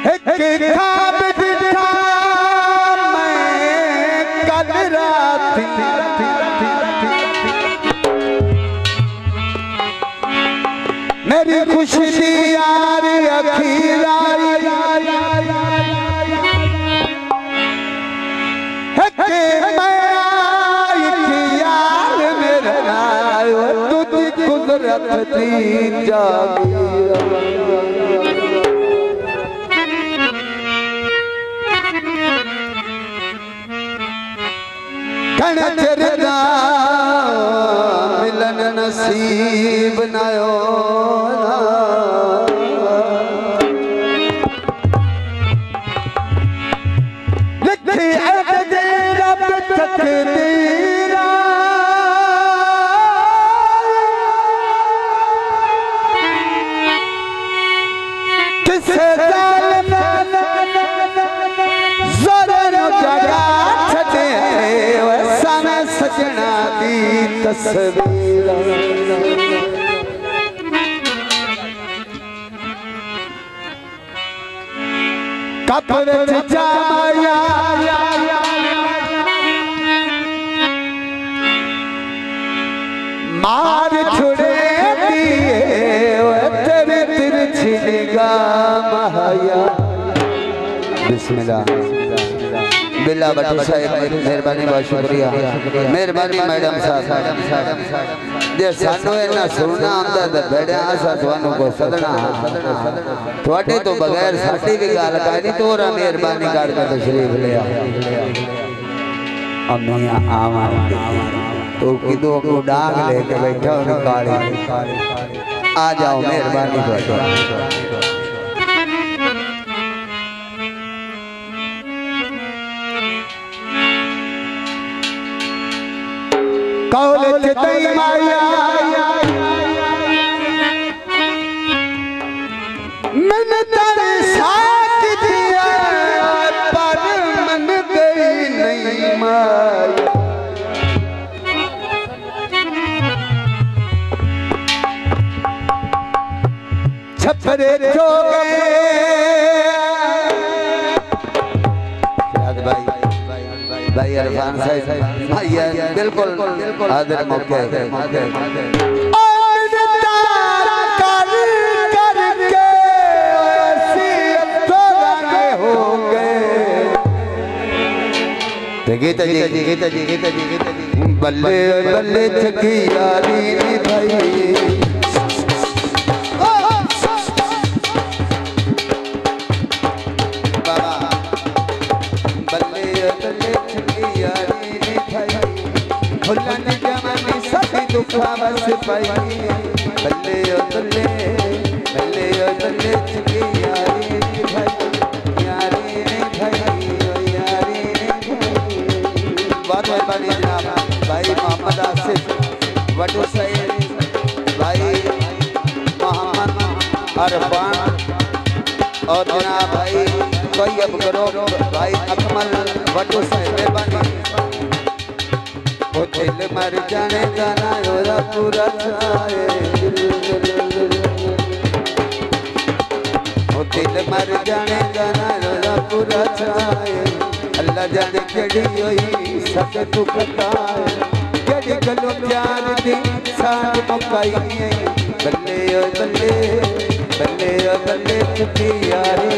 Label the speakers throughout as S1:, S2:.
S1: एक ख्वाब दिखा मैं कल रात, मेरी खुशी यार अखीरा कुदरत थी जागीरा। कण चरदा मिलन नसीब नयो लिखी अद रब तकदीरा। सजना दी तस्वीर कपड़े जाया मार छुड़े दिए तेरे तिरछी निगाह महाया। बिस्मिल्लाह बिल्ला बटू साहब मेहरबानी बहुत शुक्रिया मेहरबानी मैडम साहब जे सानू इन्ना सुनना आंदा ते बैठा असा तुहानू को सदना तुहाडे तो बगैर साडी भी गल काई नहीं। तोरा मेहरबानी करके तशरीफ ले आ अम्मिया आवा तो किदो को डांग लेके बैठा हो काली आ जाओ मेहरबानी तुहाडी। कौल तई माया मन तेरे साथ दिया पर मन गई नहीं माया। छपरे जो गए भाई अरफान साहब भाई बिल्कुल आदर मौके गीता जी बल्ले बल्ले छकी यारी भाई बस पाई बल्ले ओ बल्ले बल्ले ओ बल्ले छकी यारी भाई यारी भाई ओ यारी भाई। बहुत मेहरबानी जनाब भाई मोहम्मद आसिफ वटू सईद भाई मोहम्मद अरफान और जनाब भाई तैयब करो भाई अकमल वटू सईद मेहरबानी। दिल मर जाने गाना योरा पूरा छाए दिल मर जाने गाना योरा पूरा छाए। अल्लाह जाने केड़ी होई सक तू कताए केड़ी गलो प्यार दी साथ मुकाई बल्ले ओ बल्ले बल्ले ओ बल्ले छुपी यारी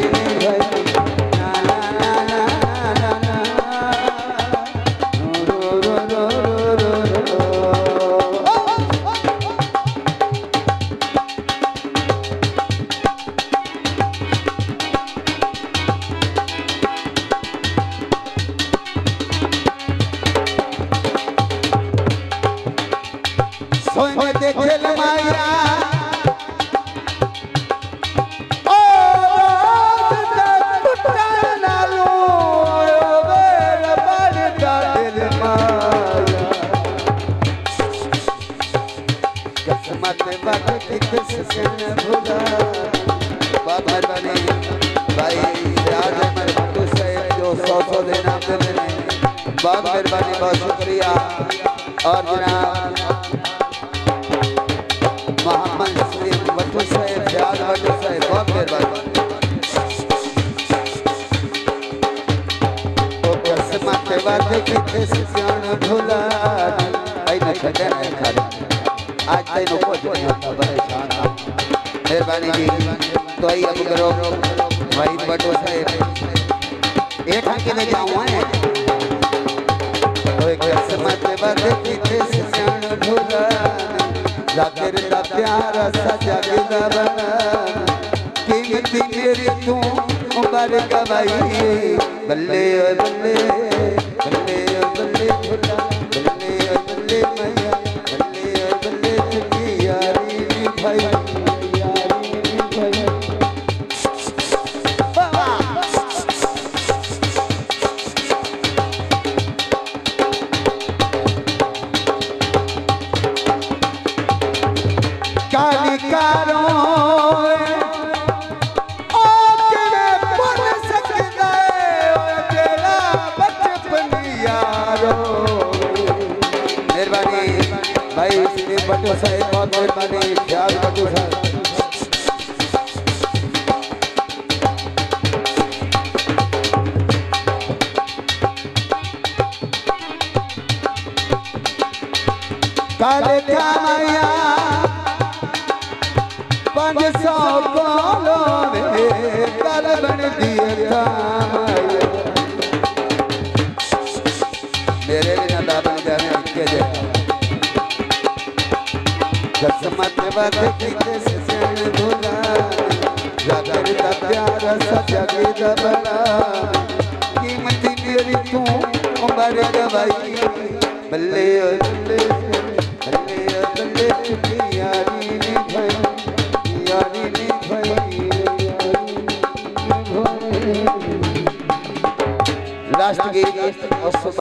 S1: भाई देखे माया ओ नालो मेरा बड़ा दिल माया किस्मत वक्त किससे न भुला। बहुत मेहरबानी भाई याद है मेरे बटू साहब जो 100 देना आपने बहुत मेहरबानी बहुत शुक्रिया। और जनाब मोहम्मद वटू साहब याद वटू साहब बहुत मेहरबानी। किथे सियाण ढोला आई न छड़े न खारे आज तैनो कुछ नहीं होता परेशान मेहरबानी जी तो आई अब करो भाई बटो साहब एक के ले जाऊं है तो एक किस्मत बात किथे सियाण ढोला जाकर दा प्यारा सजा के बना कीमती मेरी तू मुबारक भाई बल्ले ओ बल्ले बल्ले ओ बल्ले ढोला बल्ले ओ बल्ले मैया बल्ले ओ बल्ले तेरी यारी नी भाई यारी नी भाई काली कारो भाई बटो साहब बहुत मेहरबानी ख्याल बटो साहब काले कामया 500 बोलो कल बन दिए मेरे बिना दादा जाने के जाए किस्मत बात किथे सियाण ढोला जाकर दा प्यारा सजा के बना कीमती मेरी तू मुबारक भाई बल्ले ओ बल्ले बल्ले ओ बल्ले तेरी यारी नी भाई यारी नी भाई लास्ट गीत